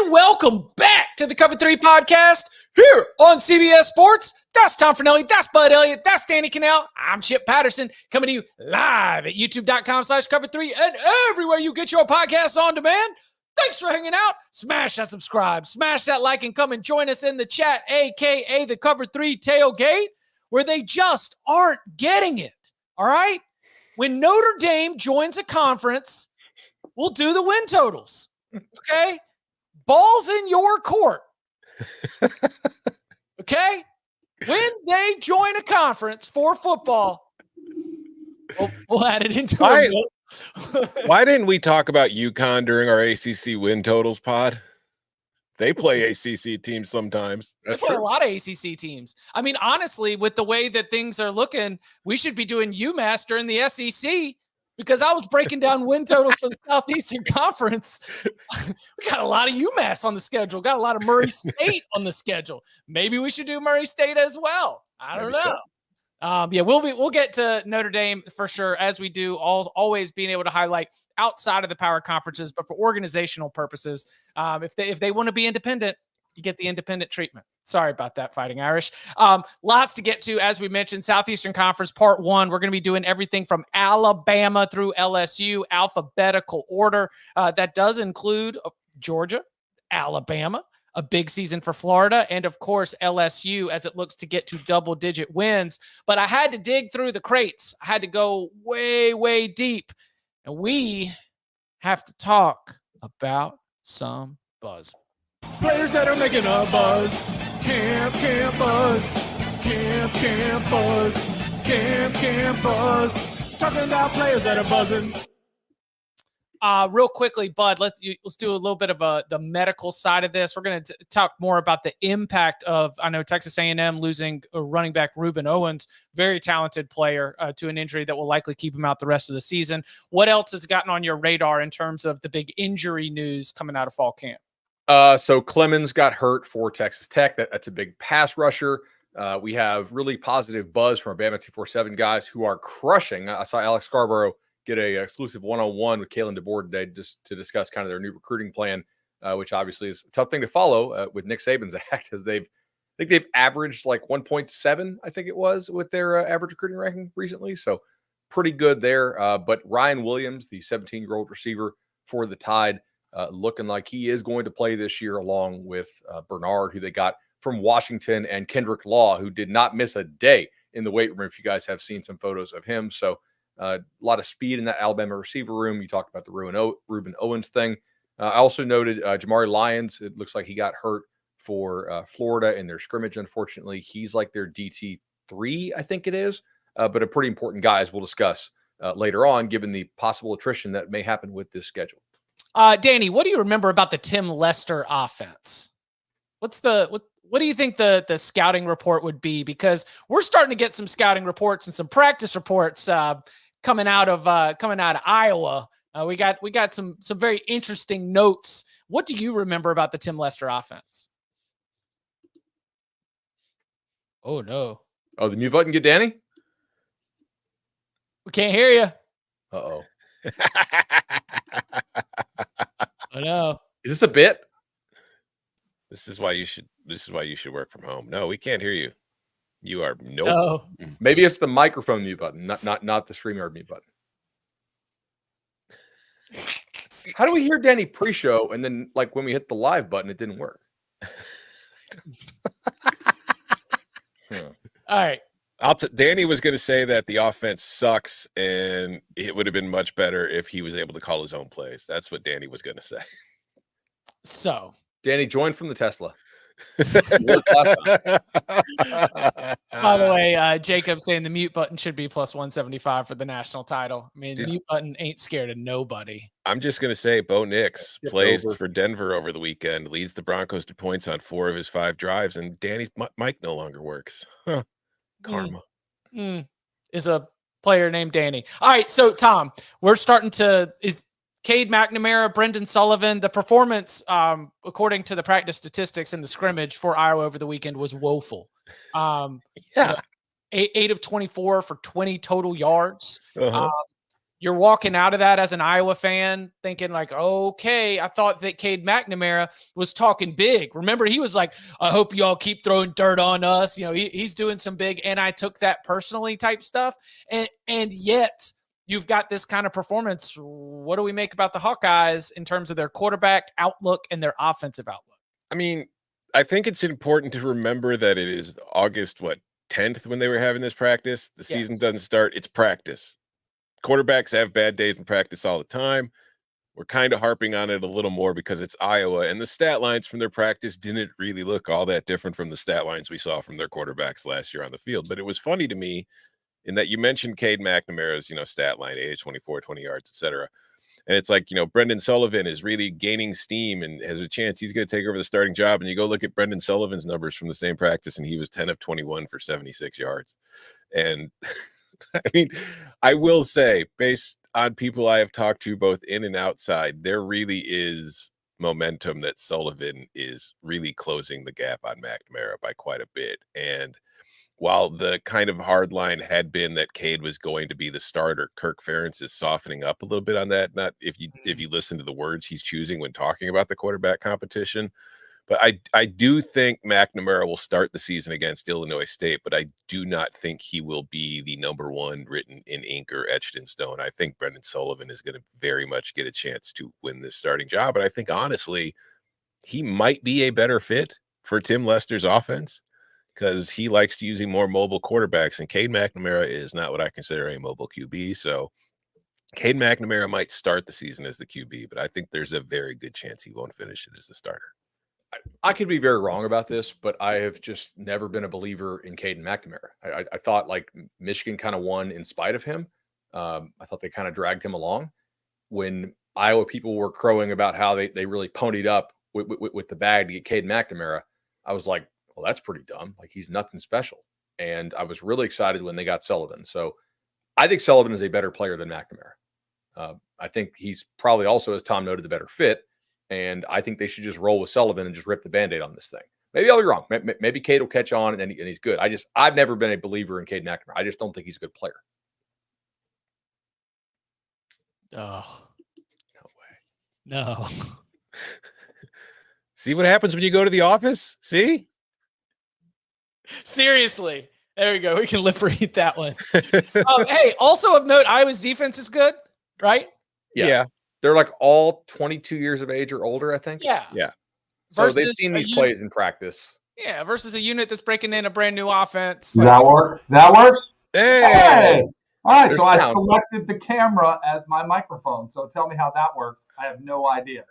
and welcome back to the Cover 3 podcast here on CBS Sports. That's Tom Fornelli, that's Bud Elliott, that's Danny Cannell. I'm Chip Patterson, coming to you live at youtube.com/cover3 and everywhere you get your podcasts on demand. Thanks for hanging out. Smash that subscribe, smash that like, and come and join us in the chat, a.k.a. the Cover 3 tailgate, where they just aren't getting it, all right? When Notre Dame joins a conference, we'll do the win totals, okay? Ball's in your court, okay? When they join a conference for football, we'll add it into it. Why didn't we talk about UConn during our ACC win totals pod? They play ACC teams sometimes. That's true. A lot of ACC teams. I mean, honestly, with the way that things are looking, we should be doing UMass during the SEC because I was breaking down win totals for the Southeastern Conference. We got a lot of UMass on the schedule. Got a lot of Murray State on the schedule. Maybe we should do Murray State as well. I don't know. So. Yeah, we'll get to Notre Dame for sure, as we do always being able to highlight outside of the power conferences, but for organizational purposes, if they want to be independent, you get the independent treatment. Sorry about that, Fighting Irish. Lots to get to, as we mentioned. Southeastern Conference Part 1. We're going to be doing everything from Alabama through LSU, alphabetical order. That does include Georgia, Alabama, a big season for Florida, and of course LSU as it looks to get to double-digit wins. But I had to dig through the crates. I had to go way, way deep. And we have to talk about some buzz. Players that are making a buzz. Camp buzz. Camp buzz. Camp buzz. Talking about players that are buzzing. Real quickly, Bud, let's do a little bit of the medical side of this. We're going to talk more about the impact of, I know, Texas A&M losing running back Ruben Owens, very talented player, to an injury that will likely keep him out the rest of the season. What else has gotten on your radar in terms of the big injury news coming out of fall camp? So Clemens got hurt for Texas Tech. That's a big pass rusher. We have really positive buzz from our Bama 247 guys who are crushing. I saw Alex Scarborough get a exclusive one-on-one with Kalen DeBoer today just to discuss kind of their new recruiting plan, which obviously is a tough thing to follow with Nick Saban's act, as I think they've averaged like 1.7, I think it was, with their average recruiting ranking recently. So pretty good there. But Ryan Williams, the 17-year-old receiver for the Tide, looking like he is going to play this year, along with Bernard, who they got from Washington, and Kendrick Law, who did not miss a day in the weight room, if you guys have seen some photos of him. So a lot of speed in that Alabama receiver room. You talked about the Ruben Owens thing. I also noted Jamari Lyons. It looks like he got hurt for Florida in their scrimmage. Unfortunately, he's like their DT3, I think it is, but a pretty important guy, as we'll discuss later on, given the possible attrition that may happen with this schedule. Danny, what do you remember about the Tim Lester offense? What do you think the scouting report would be? Because we're starting to get some scouting reports and some practice reports coming out of Iowa. We got some very interesting notes. What do you remember about the Tim Lester offense? Oh no! Oh, the mute button get Danny? We can't hear you. Uh-oh. I know. Is this a bit? This is why you should work from home. No, we can't hear you. You are nope. Oh. Maybe it's the microphone mute button, not the StreamYard mute button. How do we hear Danny pre-show and then, like, when we hit the live button, it didn't work? All right. Danny was going to say that the offense sucks, and it would have been much better if he was able to call his own plays. That's what Danny was going to say. So, Danny, join from the Tesla. By the way, Jacob saying the mute button should be plus 175 for the national title. I mean, the mute button ain't scared of nobody. I'm just going to say Bo Nix plays for Denver over the weekend, leads the Broncos to points on 4 of his 5 drives, and Danny's mic no longer works. Huh. Karma. Is a player named Danny. All right, so Tom, we're starting to Cade McNamara, Brendan Sullivan. The performance, according to the practice statistics in the scrimmage for Iowa over the weekend, was woeful. 8 of 24 for 20 total yards. you're walking out of that as an Iowa fan thinking like, okay, I thought that Cade McNamara was talking big. Remember, he was like, I hope y'all keep throwing dirt on us. You know, he's doing some big, and I took that personally type stuff. And yet you've got this kind of performance. What do we make about the Hawkeyes in terms of their quarterback outlook and their offensive outlook? I mean, I think it's important to remember that it is August, 10th when they were having this practice. The season doesn't start. It's practice. Quarterbacks have bad days in practice all the time. We're kind of harping on it a little more because it's Iowa, and the stat lines from their practice didn't really look all that different from the stat lines we saw from their quarterbacks last year on the field. But it was funny to me in that you mentioned Cade McNamara's, stat line, 24, 20 yards, etc. And it's like, Brendan Sullivan is really gaining steam and has a chance he's going to take over the starting job. And you go look at Brendan Sullivan's numbers from the same practice, and he was 10 of 21 for 76 yards. And I mean, I will say, based on people I have talked to both in and outside, there really is momentum that Sullivan is really closing the gap on McNamara by quite a bit. And while the kind of hard line had been that Cade was going to be the starter, Kirk Ferentz is softening up a little bit on that. Not if you listen to the words he's choosing when talking about the quarterback competition. But I do think McNamara will start the season against Illinois State, but I do not think he will be the number one written in ink or etched in stone. I think Brendan Sullivan is going to very much get a chance to win this starting job. And I think, honestly, he might be a better fit for Tim Lester's offense because he likes using more mobile quarterbacks. And Cade McNamara is not what I consider a mobile QB. So Cade McNamara might start the season as the QB, but I think there's a very good chance he won't finish it as the starter. I could be very wrong about this, but I have just never been a believer in Caden McNamara. I thought like Michigan kind of won in spite of him. I thought they kind of dragged him along. When Iowa people were crowing about how they really ponied up with the bag to get Caden McNamara, I was like, well, that's pretty dumb. Like, he's nothing special. And I was really excited when they got Sullivan. So I think Sullivan is a better player than McNamara. I think he's probably also, as Tom noted, the better fit. And I think they should just roll with Sullivan and just rip the Band-Aid on this thing. Maybe I'll be wrong. Maybe Cade will catch on and he's good. I've never been a believer in Cade McNamara. I just don't think he's a good player. Oh, No way. no. See what happens when you go to the office? See? Seriously. There we go. We can lip read that one. Hey, also of note, Iowa's defense is good, right? Yeah. They're like all 22 years of age or older, I think. Yeah. So they've seen these plays in practice. Yeah, versus a unit that's breaking in a brand new offense. Does that work? That works? Hey! All right, There's so I sound. selected the camera as my microphone. So tell me how that works. I have no idea.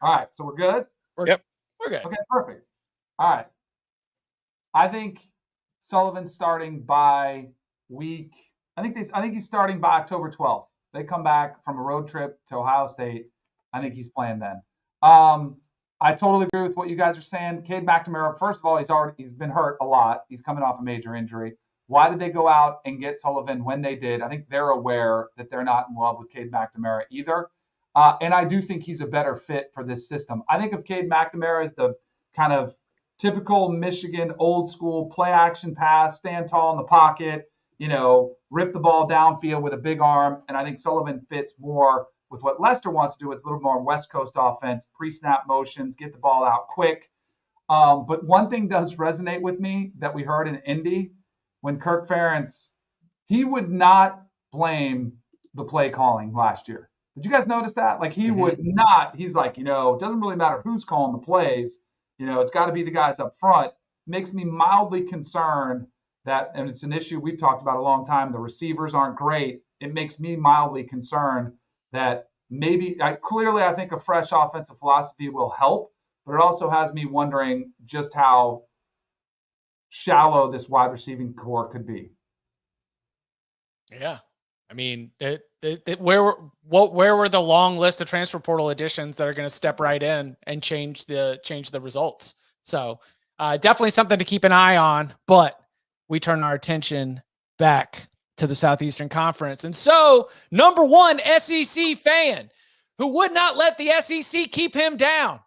All right, so we're good? We're Yep. We're good. Okay, perfect. All right. I think Sullivan's starting by week. I think he's starting by October 12th. They come back from a road trip to Ohio State. I think he's playing then. I totally agree with what you guys are saying. Cade McNamara, first of all, he's been hurt a lot. He's coming off a major injury. Why did they go out and get Sullivan when they did? I think they're aware that they're not in love with Cade McNamara either. And I do think he's a better fit for this system. I think of Cade McNamara as the kind of typical Michigan old school play action pass, stand tall in the pocket, rip the ball downfield with a big arm. And I think Sullivan fits more with what Lester wants to do with a little more West Coast offense, pre-snap motions, get the ball out quick. But one thing does resonate with me that we heard in Indy when Kirk Ferentz, he would not blame the play calling last year. Did you guys notice that? Like, he would not. He's like, it doesn't really matter who's calling the plays. It's got to be the guys up front. Makes me mildly concerned that, and it's an issue we've talked about a long time, the receivers aren't great. It makes me mildly concerned that maybe, clearly I think a fresh offensive philosophy will help, but it also has me wondering just how shallow this wide receiving core could be. Yeah. I mean, where were the long list of transfer portal additions that are going to step right in and change the results? So definitely something to keep an eye on, but we turn our attention back to the Southeastern Conference. And so number one SEC fan who would not let the SEC keep him down,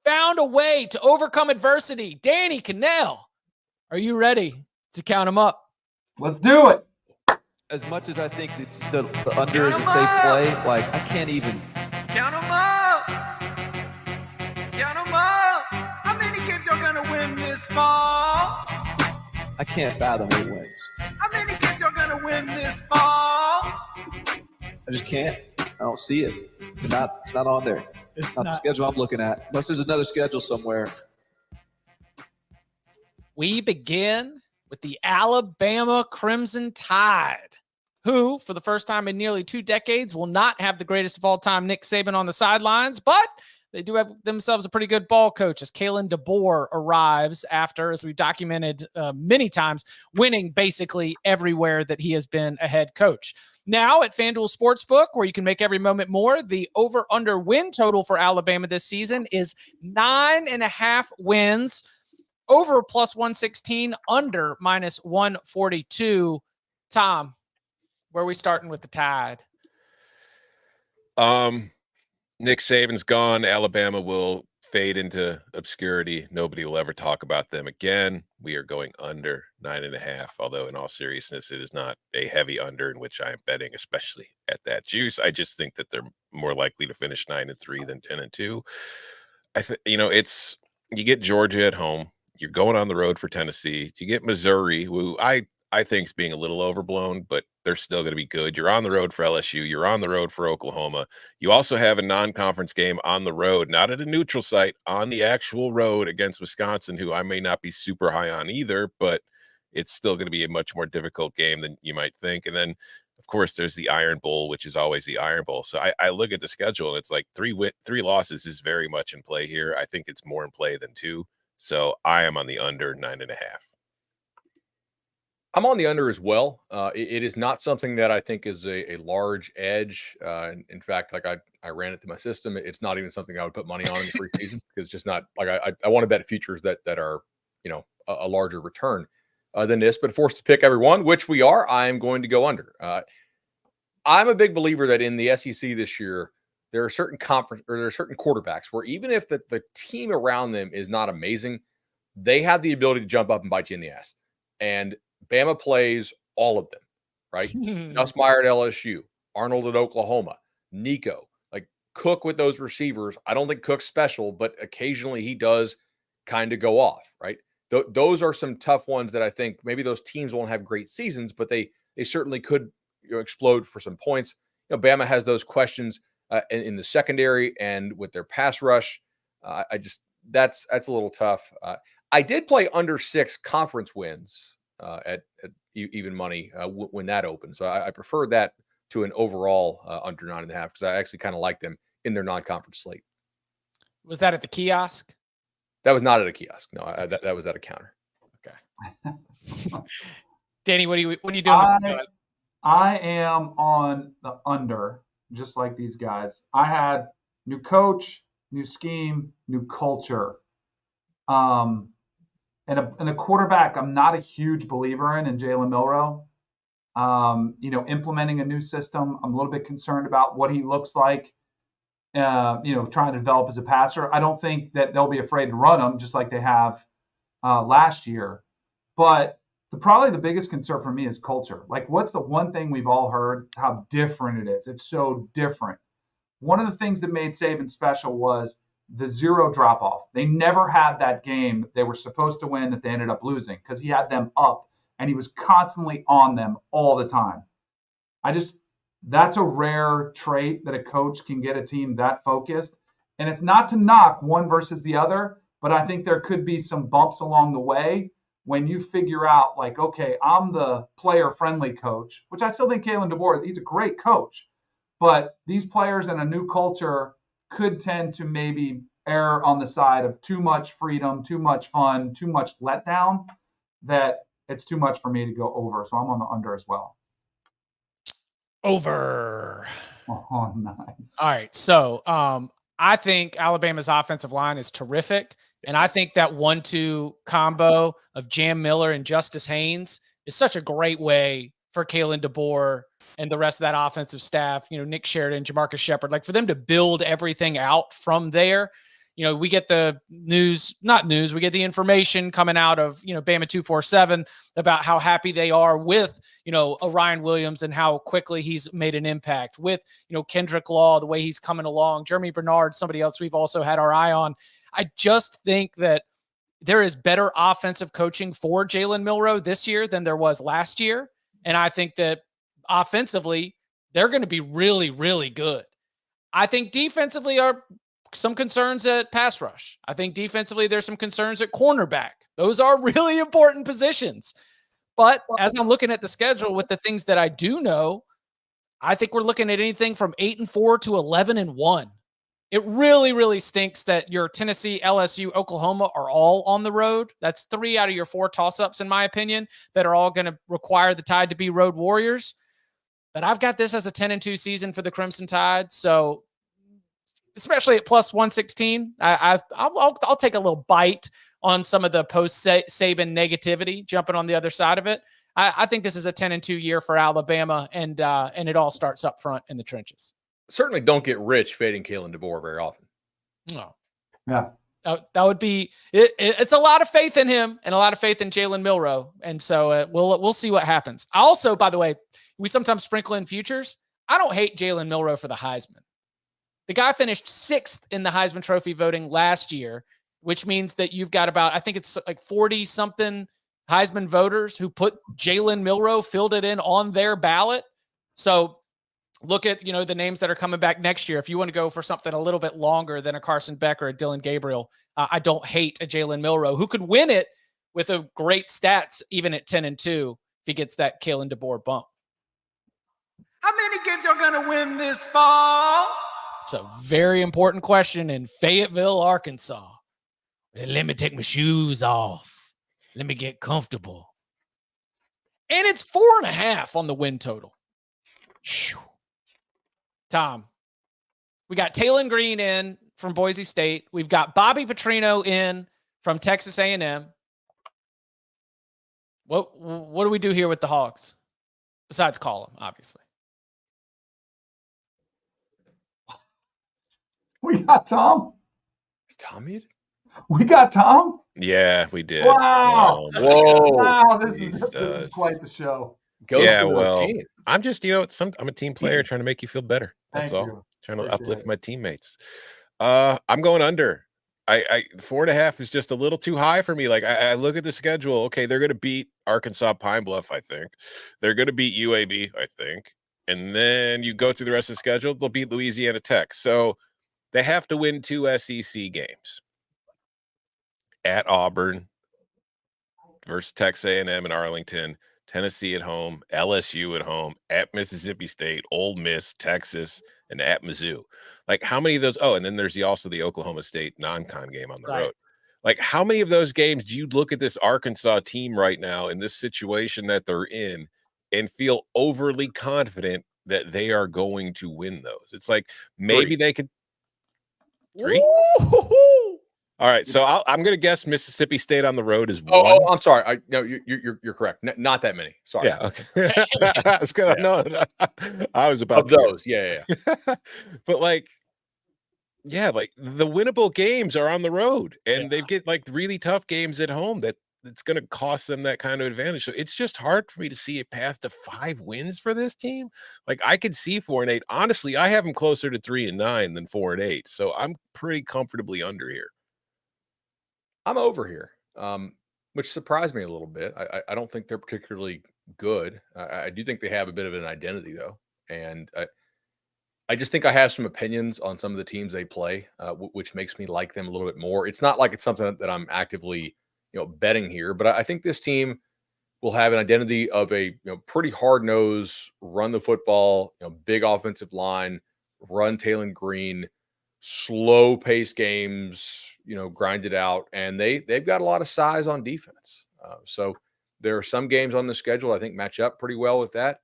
found a way to overcome adversity. Danny Cannell, are you ready to count him up? Let's do it. as much as I think it's the under is a safe play, like I can't even. Count 'em up. Count 'em up. How many games y'all gonna win this fall? I can't fathom 8 wins. How many games y'all gonna win this fall? I just can't. I don't see it. It's not on there. It's not the schedule I'm looking at. Unless there's another schedule somewhere. We begin with the Alabama Crimson Tide, who, for the first time in nearly 2 decades, will not have the greatest of all time, Nick Saban, on the sidelines, but they do have themselves a pretty good ball coach as Kalen DeBoer arrives after, as we've documented many times, winning basically everywhere that he has been a head coach. Now at FanDuel Sportsbook, where you can make every moment more, the over-under win total for Alabama this season is 9.5 wins. Over plus 116, under minus 142. Tom, where are we starting with the Tide? Nick Saban's gone. Alabama will fade into obscurity. Nobody will ever talk about them again. We are going under 9.5, although in all seriousness, it is not a heavy under in which I am betting, especially at that juice. I just think that they're more likely to finish 9-3 than 10-2. I think, you get Georgia at home. You're going on the road for Tennessee. You get Missouri, who I think is being a little overblown, but they're still going to be good. You're on the road for LSU. You're on the road for Oklahoma. You also have a non-conference game on the road, not at a neutral site, on the actual road against Wisconsin, who I may not be super high on either, but it's still going to be a much more difficult game than you might think. And then, of course, there's the Iron Bowl, which is always the Iron Bowl. So I look at the schedule, and it's like three losses is very much in play here. I think it's more in play than 2. So I am on the under 9.5. I'm on the under as well. It is not something that I think is a large edge. In fact, like I ran it through my system. It's not even something I would put money on in the preseason because it's just not like I want to bet futures that are, a larger return than this, but forced to pick everyone, which we are. I'm going to go under. I'm a big believer that in the SEC this year, there are certain quarterbacks where even if the team around them is not amazing, they have the ability to jump up and bite you in the ass. And Bama plays all of them, right? Nussmeier at LSU, Arnold at Oklahoma, Nico, like Cook with those receivers. I don't think Cook's special, but occasionally he does kind of go off, right? Those are some tough ones that I think maybe those teams won't have great seasons, but they certainly could explode for some points. Bama has those questions in the secondary and with their pass rush. That's a little tough. I did play under 6 conference wins at even money when that opened. So I preferred that to an overall under 9.5 because I actually kind of like them in their non-conference slate. Was that at the kiosk? That was not at a kiosk. No, that was at a counter. Okay. Danny, what are you doing? I am on the under, just like these guys. I had new coach, new scheme, new culture. And a quarterback I'm not a huge believer in Jalen Milroe. Implementing a new system, I'm a little bit concerned about what he looks like, trying to develop as a passer. I don't think that they'll be afraid to run him just like they have last year. But probably the biggest concern for me is culture. Like, what's the one thing we've all heard? How different it is. It's so different. One of the things that made Saban special was the 0 drop-off. They never had that game they were supposed to win that they ended up losing because he had them up and he was constantly on them all the time. That's a rare trait that a coach can get a team that focused. And it's not to knock one versus the other, but I think there could be some bumps along the way when you figure out, like, okay, I'm the player-friendly coach, which I still think Kalen DeBoer, he's a great coach. But these players in a new culture could tend to maybe err on the side of too much freedom, too much fun, too much letdown, that it's too much for me to go over. So I'm on the under as well. Over. Oh, nice. All right. So I think Alabama's offensive line is terrific. And I think that 1-2 combo of Jam Miller and Justice Haynes is such a great way for Kalen DeBoer and the rest of that offensive staff, Nick Sheridan, Jamarcus Shepard, like for them to build everything out from there. we get the we get the information coming out of, Bama 247 about how happy they are with, Orion Williams and how quickly he's made an impact with, Kendrick Law, the way he's coming along, Jeremy Bernard, somebody else we've also had our eye on. I just think that there is better offensive coaching for Jalen Milroe this year than there was last year. And I think that offensively, they're going to be really, really good. I think defensively are some concerns at pass rush. I think defensively there's some concerns at cornerback. Those are really important positions. But as I'm looking at the schedule with the things that I do know, I think we're looking at anything from 8-4 to 11-1. It really, really stinks that your Tennessee, LSU, Oklahoma are all on the road. That's 3 out of your 4 toss-ups, in my opinion, that are all going to require the Tide to be road warriors. But I've got this as a 10-2 season for the Crimson Tide. So especially at plus 116, I'll take a little bite on some of the post-Saban negativity, jumping on the other side of it. I think this is a 10-2 year for Alabama, and it all starts up front in the trenches. Certainly don't get rich fading Kalen DeBoer very often. No. Yeah. That would be it's a lot of faith in him and a lot of faith in Jalen Milroe. And so we'll see what happens. Also, by the way, we sometimes sprinkle in futures. I don't hate Jalen Milroe for the Heisman. The guy finished 6th in the Heisman Trophy voting last year, which means that you've got about, I think it's like 40 something Heisman voters who put Jalen Milroe, filled it in on their ballot. So look at, the names that are coming back next year. If you want to go for something a little bit longer than a Carson Beck or a Dylan Gabriel, I don't hate a Jalen Milroe who could win it with a great stats, even at 10-2, if he gets that Kalen DeBoer bump. How many games are going to win this fall? It's a very important question in Fayetteville, Arkansas. Let me take my shoes off. Let me get comfortable. And it's 4.5 on the win total. Whew. Tom, we got Taylon Green in from Boise State. We've got Bobby Petrino in from Texas A&M. What do we do here with the Hogs? Besides call them, obviously. We got Tom. Is Tom muted? We got Tom. Yeah, we did. Wow. Whoa. Wow. This is quite the show. I'm just, I'm a team player trying to make you feel better. That's Thank all. you. Trying to Appreciate uplift it. my teammates. I'm going under. I 4.5 is just a little too high for me. Like I look at the schedule. Okay, they're going to beat Arkansas Pine Bluff, I think. They're going to beat UAB, I think. And then you go through the rest of the schedule, they'll beat Louisiana Tech. So they have to win 2 SEC games. At Auburn versus Texas A&M and Arlington, Tennessee at home, LSU at home, at Mississippi State, Ole Miss, Texas, and at Mizzou. Like how many of those? Oh, and then there's also the Oklahoma State non-con game on the road. Like how many of those games do you look at this Arkansas team right now in this situation that they're in and feel overly confident that they are going to win those? It's like maybe they could. 3? All right, so I'm going to guess Mississippi State on the road is 1. Oh, I'm sorry. No, you're correct. Not that many. Sorry. Yeah, okay. I was going to know. I was about of those. Yeah. But like the winnable games are on the road, and they get like really tough games at home that's going to cost them that kind of advantage. So it's just hard for me to see a path to 5 wins for this team. Like I could see 4-8. Honestly, I have them closer to 3-9 than 4-8. So I'm pretty comfortably under here. I'm over here, which surprised me a little bit. I don't think they're particularly good. I do think they have a bit of an identity, though. And I just think I have some opinions on some of the teams they play, which makes me like them a little bit more. It's not like it's something that I'm actively, betting here, but I think this team will have an identity of a pretty hard-nosed, run the football, big offensive line, run Taylon Green, slow-paced games, grind it out, and they've got a lot of size on defense. So there are some games on the schedule I think match up pretty well with that.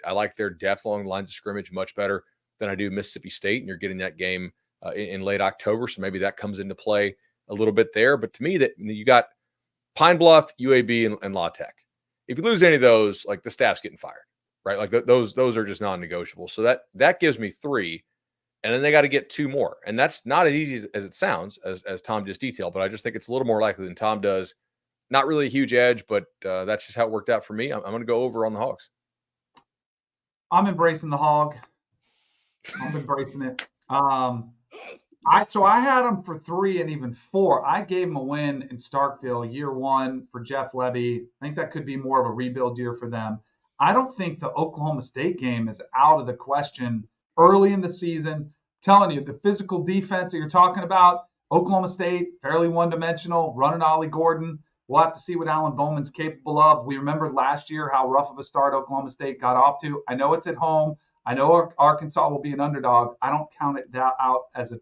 I like their depth along the lines of scrimmage much better than I do Mississippi State, and you're getting that game in late October, so maybe that comes into play a little bit there. But to me, that you got Pine Bluff, UAB, and La Tech. If you lose any of those, like the staff's getting fired, right? Like those are just non-negotiable. So that gives me 3. and then they got to get 2 more. And that's not as easy as it sounds, as Tom just detailed, but I just think it's a little more likely than Tom does. Not really a huge edge, but that's just how it worked out for me. I'm going to go over on the Hogs. I'm embracing the Hog. I'm embracing it. I had them for 3 and even 4. I gave them a win in Starkville year 1 for Jeff Lebby. I think that could be more of a rebuild year for them. I don't think the Oklahoma State game is out of the question early in the season. I'm telling you, the physical defense that you're talking about, Oklahoma State, fairly one-dimensional, running Ollie Gordon. We'll have to see what Alan Bowman's capable of. We remembered last year how rough of a start Oklahoma State got off to. I know it's at home. I know Arkansas will be an underdog. I don't count it out as a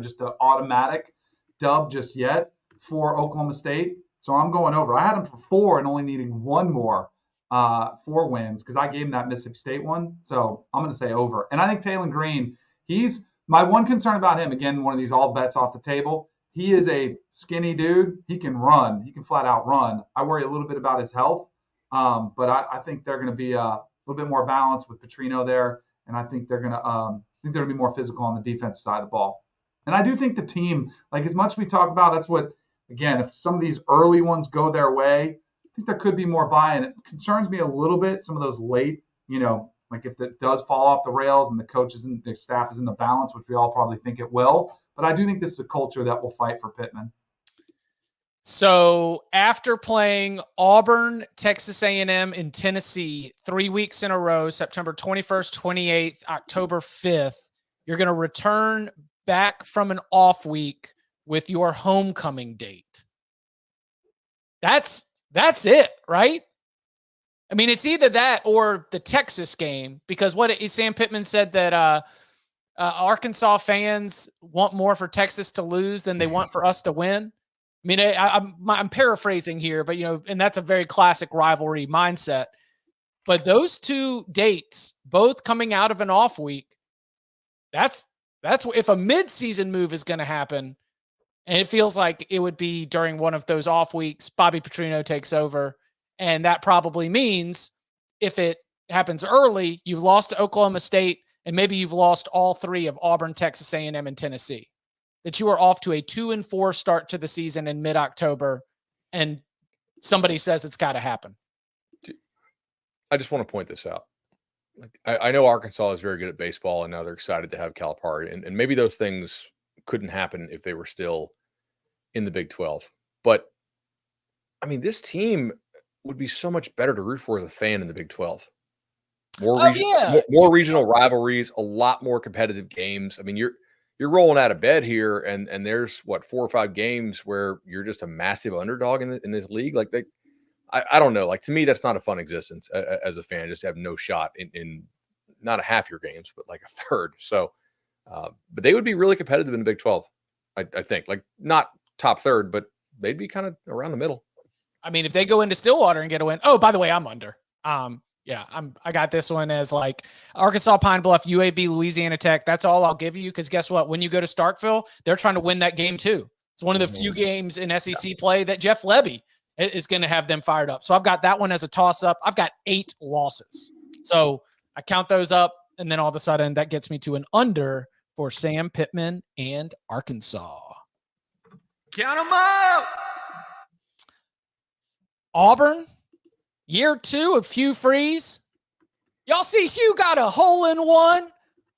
just an automatic dub just yet for Oklahoma State. So I'm going over. I had them for 4 and only needing 1 more 4 wins because I gave him that Mississippi State one. So I'm going to say over. And I think Taylon Green, he's my one concern about him. Again, one of these all bets off the table. He is a skinny dude. He can run. He can flat out run. I worry a little bit about his health. But I think they're going to be a little bit more balanced with Petrino there. And I think they're going to be more physical on the defensive side of the ball. And I do think the team, like as much as we talk about, that's what, again, if some of these early ones go their way, I think there could be more buy-in. It concerns me a little bit, some of those late, like if it does fall off the rails and the coaches and the staff is in the balance, which we all probably think it will. But I do think this is a culture that will fight for Pittman. So after playing Auburn, Texas A&M, and Tennessee 3 weeks in a row, September 21st, 28th, October 5th, you're going to return back from an off week with your homecoming date. That's it, right? I mean, it's either that or the Texas game, because Sam Pittman said that Arkansas fans want more for Texas to lose than they want for us to win. I mean, I'm paraphrasing here, but and that's a very classic rivalry mindset. But those 2 dates, both coming out of an off week, that's if a mid-season move is going to happen, and it feels like it would be during one of those off weeks, Bobby Petrino takes over, and that probably means if it happens early, you've lost to Oklahoma State, and maybe you've lost all 3 of Auburn, Texas A&M, and Tennessee. That you are off to a 2-4 start to the season in mid-October, and somebody says it's got to happen. I just want to point this out. I know Arkansas is very good at baseball, and now they're excited to have Calipari, and maybe those things couldn't happen if they were still in the Big 12. But, I mean, this team would be so much better to root for as a fan in the Big 12. More regional rivalries, a lot more competitive games. I mean, you're rolling out of bed here, and there's 4 or 5 games where you're just a massive underdog in this league. Like I don't know. Like to me, that's not a fun existence as a fan. Just to have no shot in not a half your games, but like a third. So, but they would be really competitive in the Big 12. I think like not top third, but they'd be kind of around the middle. I mean, if they go into Stillwater and get a win. Oh, by the way, I'm under. Yeah, I got this one as like Arkansas, Pine Bluff, UAB, Louisiana Tech. That's all I'll give you because guess what? When you go to Starkville, they're trying to win that game too. It's one of the few games in SEC play that Jeff Lebby is going to have them fired up. So I've got that one as a toss-up. I've got 8 losses. So I count those up, and then all of a sudden that gets me to an under for Sam Pittman and Arkansas. Count them up! Auburn. Year 2 of Hugh Freeze. Y'all see Hugh got a hole-in-one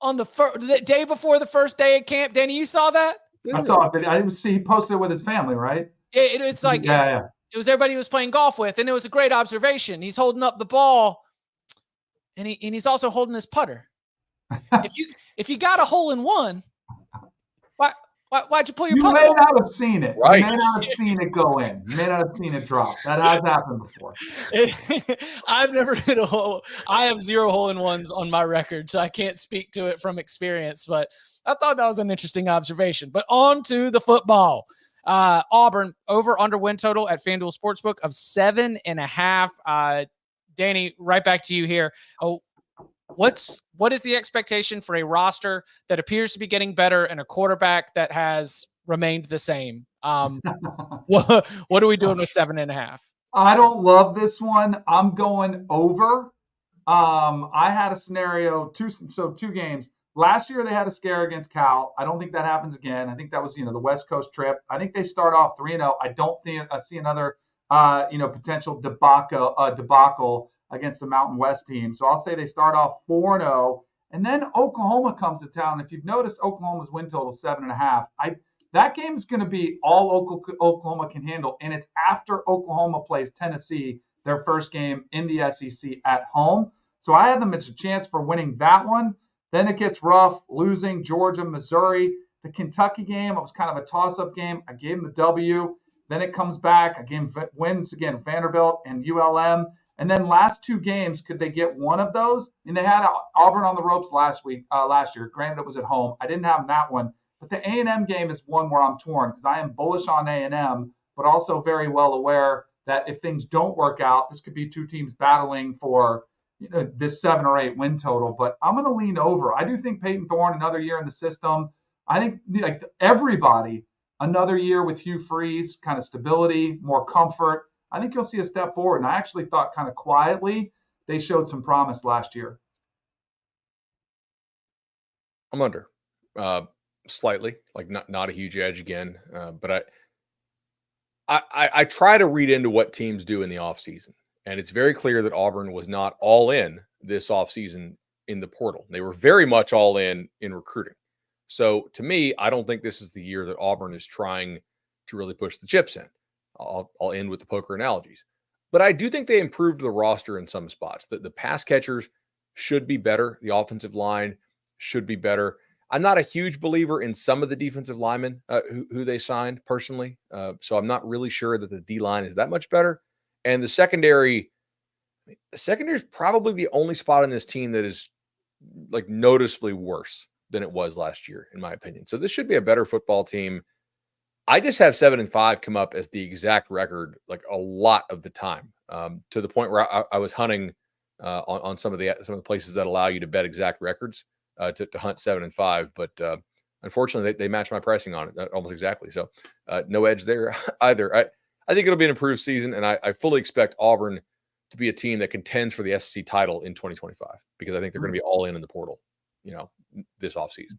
on the day before the first day of camp. Danny, you saw that? I saw it, but he posted it with his family, right? It's like it was everybody he was playing golf with, and it was a great observation. He's holding up the ball, and he's also holding his putter. if you got a hole-in-one, why'd you pull your putter? You may not have seen it. Right. You may not have seen it go in. You may not have seen it drop. That has happened before. I've never hit a hole. I have 0 hole-in-ones on my record, so I can't speak to it from experience, but I thought that was an interesting observation. But on to the football. Auburn over/under win total at FanDuel Sportsbook of 7.5. Danny, right back to you here. What is the expectation for a roster that appears to be getting better and a quarterback that has remained the same? What are we doing with 7.5? I don't love this one. I'm going over. I had a scenario, 2 games. last year they had a scare against Cal. I don't think that happens again. I think that was, the West Coast trip. I think they start off 3-0. I don't think I see another, potential debacle against the Mountain West team. So I'll say they start off 4-0. And then Oklahoma comes to town. If you've noticed, Oklahoma's win total 7.5. That game is going to be all Oklahoma can handle, and it's after Oklahoma plays Tennessee, their first game in the SEC at home. So I have them as a chance for winning that one. Then it gets rough, losing Georgia, Missouri. The Kentucky game, it was kind of a toss-up game. I gave them the W. Then it comes back. I gave them wins again, Vanderbilt and ULM. And then last two games, could they get one of those? And they had Auburn on the ropes last year. Granted, it was at home. I didn't have that one. But the A&M game is one where I'm torn because I am bullish on A&M, but also very well aware that if things don't work out, this could be two teams battling for this 7 or 8 win total. But I'm going to lean over. I do think Peyton Thorne, another year in the system. I think like everybody, another year with Hugh Freeze, kind of stability, more comfort. I think you'll see a step forward. And I actually thought kind of quietly they showed some promise last year. I'm under. Slightly, like not a huge edge again, but I try to read into what teams do in the offseason, and it's very clear that Auburn was not all in this offseason in the portal. They were very much all in recruiting. So to me, I don't think this is the year that Auburn is trying to really push the chips in. I'll end with the poker analogies, but I do think they improved the roster in some spots. The pass catchers should be better. The offensive line should be better. I'm not a huge believer in some of the defensive linemen who they signed personally. So I'm not really sure that the D-line is that much better. And the secondary is probably the only spot on this team that is like noticeably worse than it was last year, in my opinion. So this should be a better football team. I just have 7-5 come up as the exact record, like a lot of the time, to the point where I was hunting on some of the places that allow you to bet exact records. To hunt 7-5, but unfortunately they match my pricing on it almost exactly. So no edge there either. I think it'll be an improved season, and I fully expect Auburn to be a team that contends for the SEC title in 2025 because I think they're going to be all in the portal, this offseason.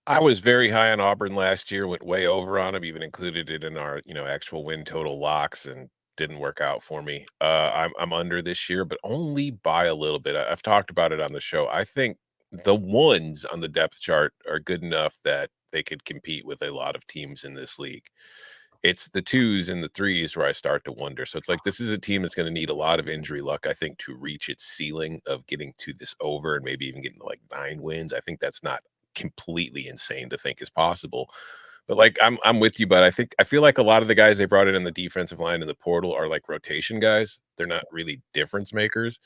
I was very high on Auburn last year, went way over on them, even included it in our actual win total locks, and didn't work out for me. I'm under this year, but only by a little bit. I've talked about it on the show. I think the ones on the depth chart are good enough that they could compete with a lot of teams in this league. It's the 2s and the 3s where I start to wonder. So it's like, this is a team that's going to need a lot of injury luck, I think, to reach its ceiling of getting to this over and maybe even getting to like 9 wins. I think that's not completely insane to think is possible. But like, I'm with you, but I feel like a lot of the guys they brought in the defensive line in the portal are like rotation guys. They're not really difference makers.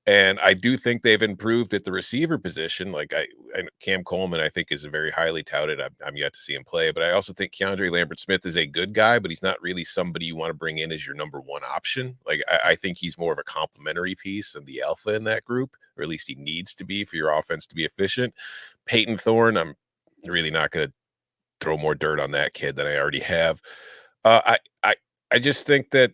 And I do think they've improved at the receiver position. Like Cam Coleman, I think, is a very highly touted. I'm yet to see him play, but I also think Keandre Lambert-Smith is a good guy, but he's not really somebody you want to bring in as your number 1 option. Like I think he's more of a complementary piece than the alpha in that group, or at least he needs to be for your offense to be efficient. Peyton Thorne, I'm really not going to throw more dirt on that kid than I already have. I just think that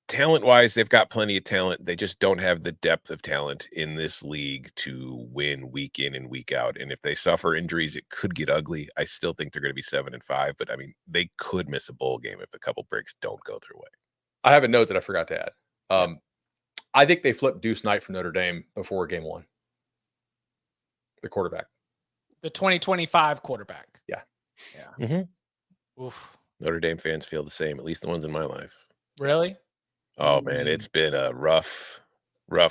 talent-wise, they've got plenty of talent. They just don't have the depth of talent in this league to win week in and week out. And if they suffer injuries, it could get ugly. I still think they're going to be 7-5, but I mean, they could miss a bowl game if a couple breaks don't go their way. I have a note that I forgot to add. I think they flipped Deuce Knight from Notre Dame before game 1. The quarterback. The 2025 quarterback. Yeah. Mm-hmm. Oof. Notre Dame fans feel the same, at least the ones in my life. Really? Oh man, it's been a rough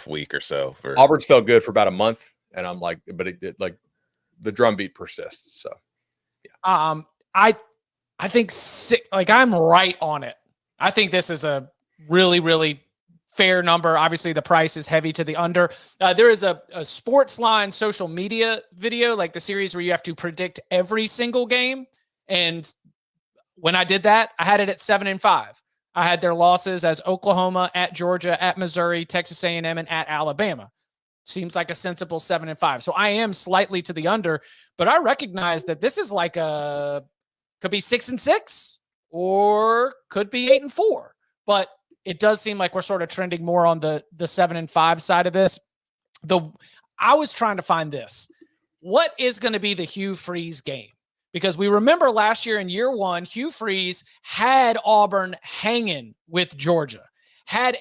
week or so. For Auburn's felt good for about a month, and I'm like, but it like the drumbeat persists. So, yeah. I think I'm right on it. I think this is a really, really fair number. Obviously, the price is heavy to the under. There is a Sportsline social media video, like the series where you have to predict every single game, and when I did that, I had it at 7-5. I had their losses as Oklahoma, at Georgia, at Missouri, Texas A&M, and at Alabama. Seems like a sensible 7-5. So I am slightly to the under, but I recognize that this is like could be 6-6 or could be 8-4. But it does seem like we're sort of trending more on the 7-5 side of this. I was trying to find this. what is going to be the Hugh Freeze game? Because we remember last year in year one, Hugh Freeze had Auburn hanging with Georgia, had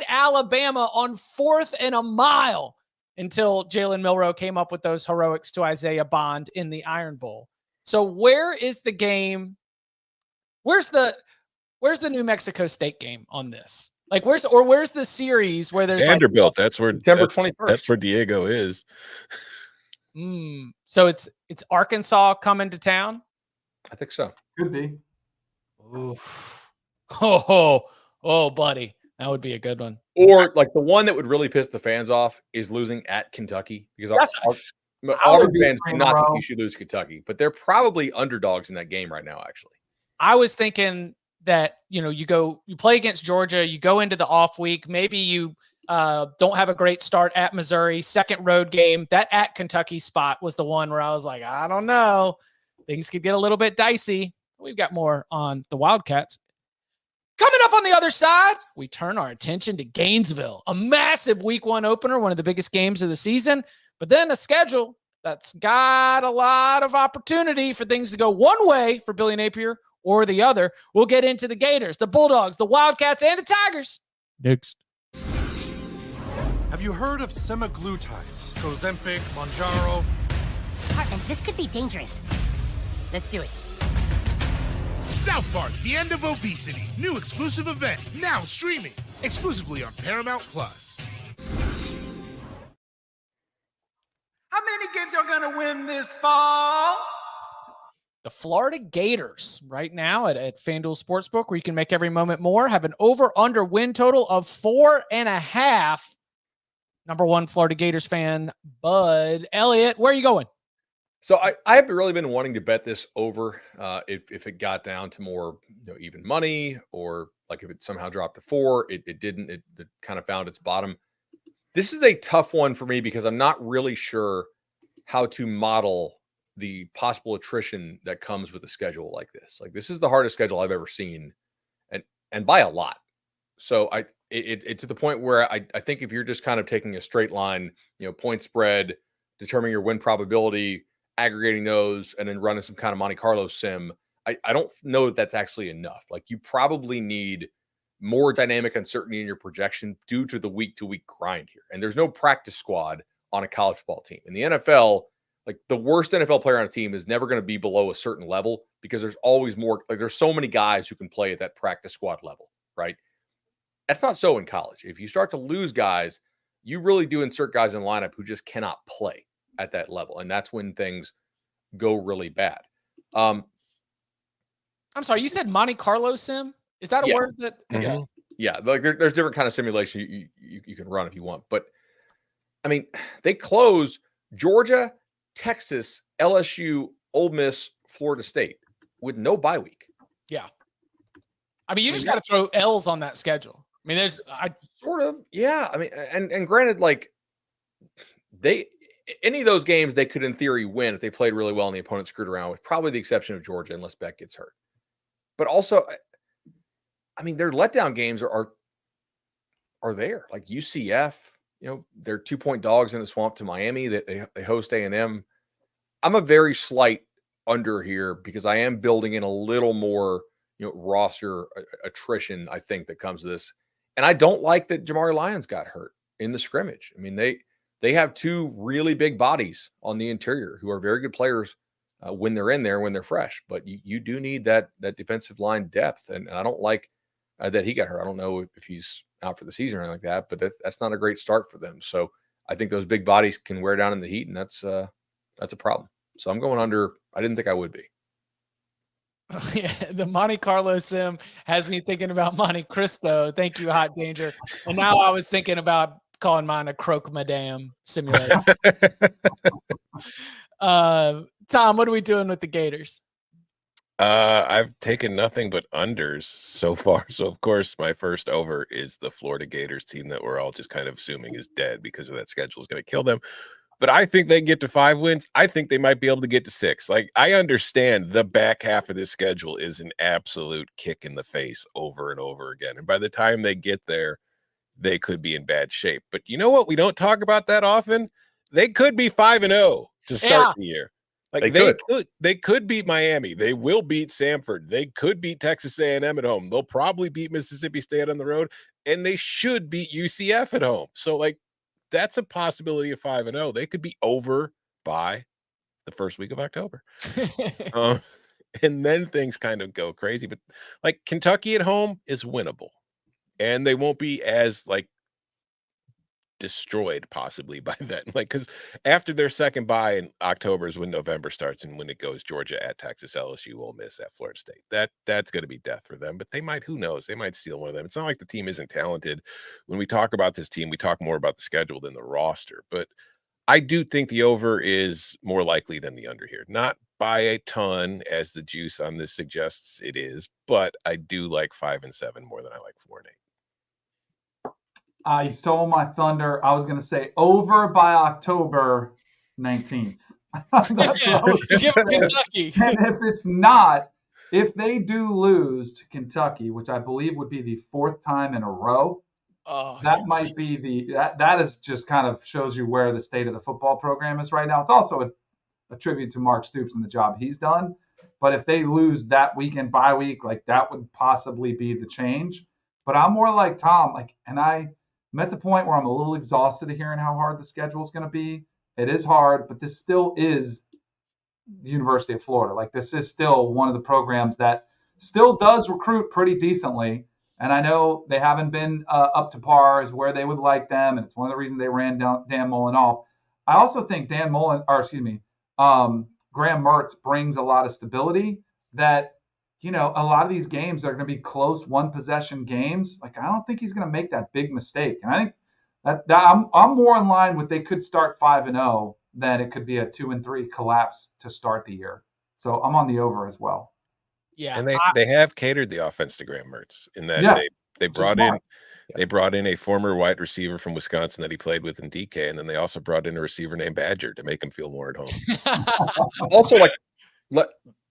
Alabama on 4th and a mile until Jalen Milroe came up with those heroics to Isaiah Bond in the Iron Bowl. So where is the game? Where's the New Mexico State game on this? Like where's the series where there's Vanderbilt? That's where September 21st. That's where Diego is. So it's Arkansas coming to town? I think so. Could be. Oof. Oh, buddy. That would be a good one. Or like the one that would really piss the fans off is losing at Kentucky, because Auburn fans do not think you should lose Kentucky, but they're probably underdogs in that game right now, actually. I was thinking that, you play against Georgia, you go into the off week, maybe you don't have a great start at Missouri, second road game. That at Kentucky spot was the one where I was like, I don't know. Things could get a little bit dicey. We've got more on the Wildcats. Coming up on the other side, we turn our attention to Gainesville, a massive week 1 opener, one of the biggest games of the season, but then a schedule that's got a lot of opportunity for things to go one way for Billy Napier or the other. We'll get into the Gators, the Bulldogs, the Wildcats, and the Tigers next. Have you heard of semaglutides? Ozempic, Mounjaro? Hartman, this could be dangerous. Let's do it. South Park, The End of Obesity. New exclusive event. Now streaming. Exclusively on Paramount+. How many games are going to win this fall? The Florida Gators right now at FanDuel Sportsbook, where you can make every moment more, have an over-under win total of 4.5. Number one Florida Gators fan, Bud Elliott. Where are you going? So I have really been wanting to bet this over if it got down to more even money, or like if it somehow dropped to 4. It didn't. It kind of found its bottom. This is a tough one for me because I'm not really sure how to model the possible attrition that comes with a schedule like this. Like, this is the hardest schedule I've ever seen, and by a lot. So it's to the point where I think if you're just kind of taking a straight line, point spread, determining your win probability, aggregating those, and then running some kind of Monte Carlo sim, I don't know that that's actually enough. Like, you probably need more dynamic uncertainty in your projection due to the week-to-week grind here. And there's no practice squad on a college football team. In the NFL, like, the worst NFL player on a team is never going to be below a certain level, because there's always more, like, there's so many guys who can play at that practice squad level, right? That's not so in college. If you start to lose guys, you really do insert guys in the lineup who just cannot play at that level. And that's when things go really bad. I'm sorry, you said Monte Carlo sim? Is that a word that? Mm-hmm. Yeah, like there's different kind of simulation you can run if you want. But I mean, they close Georgia, Texas, LSU, Ole Miss, Florida State with no bye week. Yeah. I mean, you just got to throw L's on that schedule. I mean, yeah. I mean, and granted, like, any of those games they could in theory win if they played really well and the opponent screwed around, with probably the exception of Georgia, unless Beck gets hurt. But also, I mean, their letdown games are there. Like UCF, they're 2-point dogs in the swamp to Miami. They host A&M. I'm a very slight under here because I am building in a little more, roster attrition, I think, that comes to this. And I don't like that Jamari Lyons got hurt in the scrimmage. I mean, they have 2 really big bodies on the interior who are very good players when they're in there, when they're fresh. But you do need that defensive line depth. And I don't like that he got hurt. I don't know if he's out for the season or anything like that, but that's not a great start for them. So I think those big bodies can wear down in the heat, and that's a problem. So I'm going under. I didn't think I would be. Yeah, the Monte Carlo sim has me thinking about Monte Cristo. Thank you, Hot Danger. And now I was thinking about calling mine a Croque Madame simulator. Tom, what are we doing with the Gators? I've taken nothing but unders so far. So, of course, my first over is the Florida Gators team that we're all just kind of assuming is dead because of that schedule is going to kill them. But I think they can get to 5 wins. I think they might be able to get to 6. Like, I understand the back half of this schedule is an absolute kick in the face over and over again. And by the time they get there, they could be in bad shape. But you know what? We don't talk about that often. They could be 5-0 to start the year. Like they could beat Miami. They will beat Samford. They could beat Texas A&M at home. They'll probably beat Mississippi State on the road, and they should beat UCF at home. So like that's a possibility of 5-0. They could be over by the first week of October. And then things kind of go crazy. But like Kentucky at home is winnable, and they won't be as like destroyed possibly by then, like because after their second bye in October is when November starts, and when it goes Georgia at Texas, LSU, Ole Miss at Florida State. That's going to be death for them, but they might, who knows, they might steal one of them. It's not like the team isn't talented. When we talk about this team, we talk more about the schedule than the roster, but I do think the over is more likely than the under here, not by a ton as the juice on this suggests it is, but I do like 5 and 7 more than I like 4 and 8. You stole my thunder. I was going to say over by October 19th. That's what I was gonna say. Kentucky. And if it's not, if they do lose to Kentucky, which I believe would be the 4th time in a row, that might be that is just kind of shows you where the state of the football program is right now. It's also a tribute to Mark Stoops and the job he's done. But if they lose that weekend bye week, like that would possibly be the change. But I'm more like Tom, and I'm at the point where I'm a little exhausted of hearing how hard the schedule is going to be. It is hard, but this still is the University of Florida. Like this is still one of the programs that still does recruit pretty decently. And I know they haven't been up to par as where they would like them. And it's one of the reasons they ran Dan Mullen off. I also think Graham Mertz brings a lot of stability that, a lot of these games are going to be close one possession games. Like, I don't think he's going to make that big mistake. And I think that I'm more in line with they could start 5-0 than it could be a 2-3 collapse to start the year. So I'm on the over as well. Yeah. And they have catered the offense to Graham Mertz in that they brought in a former wide receiver from Wisconsin that he played with in DK, and then they also brought in a receiver named Badger to make him feel more at home. Also,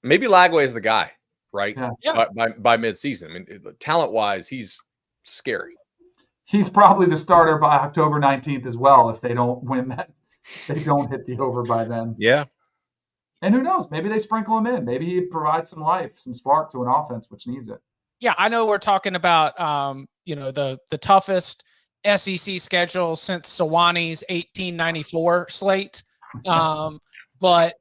maybe Lagway is the guy, right? Yeah. By midseason. I mean, talent-wise, he's scary. He's probably the starter by October 19th as well if they don't win that. They don't hit the over by then. Yeah. And who knows? Maybe they sprinkle him in. Maybe he provides some life, some spark to an offense which needs it. Yeah, I know we're talking about the toughest SEC schedule since Sewannee's 1894 slate, but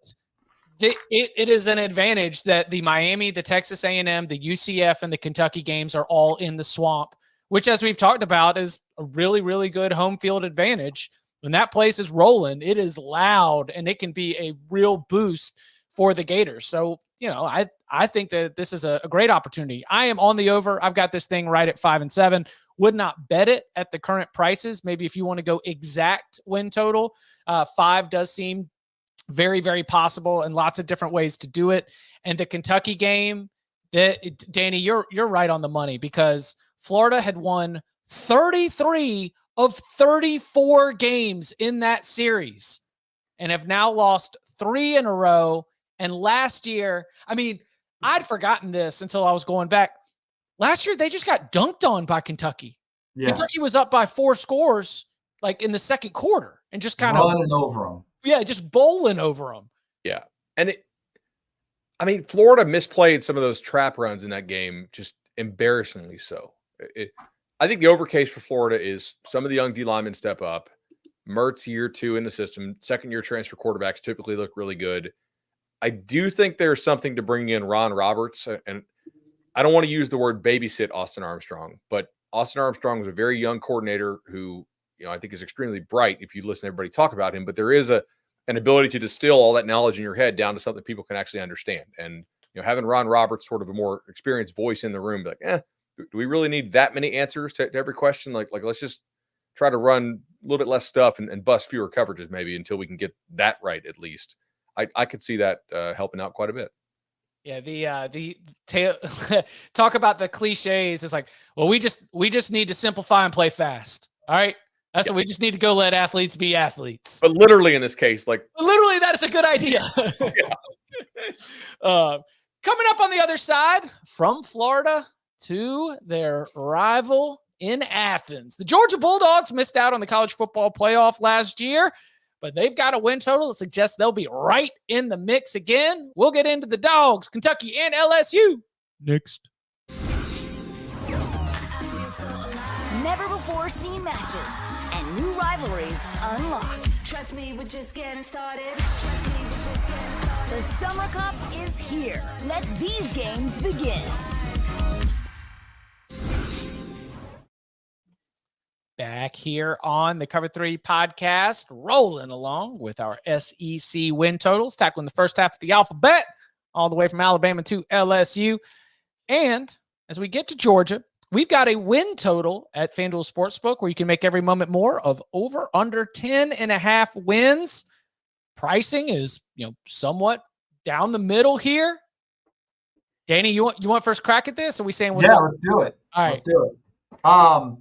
it is an advantage that the Miami, the Texas A&M, the UCF, and the Kentucky games are all in the swamp, which, as we've talked about, is a really, really good home field advantage. When that place is rolling, it is loud, and it can be a real boost for the Gators. So, I think that this is a great opportunity. I am on the over. I've got this thing right at 5 and 7. Would not bet it at the current prices. Maybe if you want to go exact win total, 5 does seem very, very possible, and lots of different ways to do it. And the Kentucky game, Danny, you're right on the money, because Florida had won 33 of 34 games in that series and have now lost 3 in a row. And last year, I'd forgotten this until I was going back. Last year, they just got dunked on by Kentucky. Yeah. Kentucky was up by 4 scores, in the second quarter, and just kind of running over them. Yeah, just bowling over them. Yeah. And Florida misplayed some of those trap runs in that game, just embarrassingly so. I think the overcase for Florida is some of the young D linemen step up. Mertz year 2 in the system. Second-year transfer quarterbacks typically look really good. I do think there's something to bring in Ron Roberts, and I don't want to use the word babysit Austin Armstrong, but Austin Armstrong was a very young coordinator who, I think is extremely bright if you listen to everybody talk about him, but there is an ability to distill all that knowledge in your head down to something people can actually understand. And, having Ron Roberts, sort of a more experienced voice in the room, be like, do we really need that many answers to every question? Like let's just try to run a little bit less stuff and bust fewer coverages maybe until we can get that right at least. I could see that helping out quite a bit. Yeah, talk about the cliches. It's like, well, we just need to simplify and play fast. All right, that's what we just need to go let athletes be athletes. But literally in this case, literally, that is a good idea. Coming up on the other side, from Florida to their rival in Athens, the Georgia Bulldogs missed out on the college football playoff last year, but they've got a win total that suggests they'll be right in the mix again. We'll get into the dogs, Kentucky and LSU next. Never before seen matches and new rivalries unlocked. Trust me, we're just getting started. The Summer Cup is here. Let these games begin. Back here on the Cover 3 podcast, rolling along with our SEC win totals, tackling the first half of the alphabet, all the way from Alabama to LSU. And as we get to Georgia, we've got a win total at FanDuel Sportsbook where you can make every moment more of over under 10.5 wins. Pricing is, somewhat down the middle here. Danny, you want first crack at this? Or are we saying what's up? Let's do it. All right. Let's do it.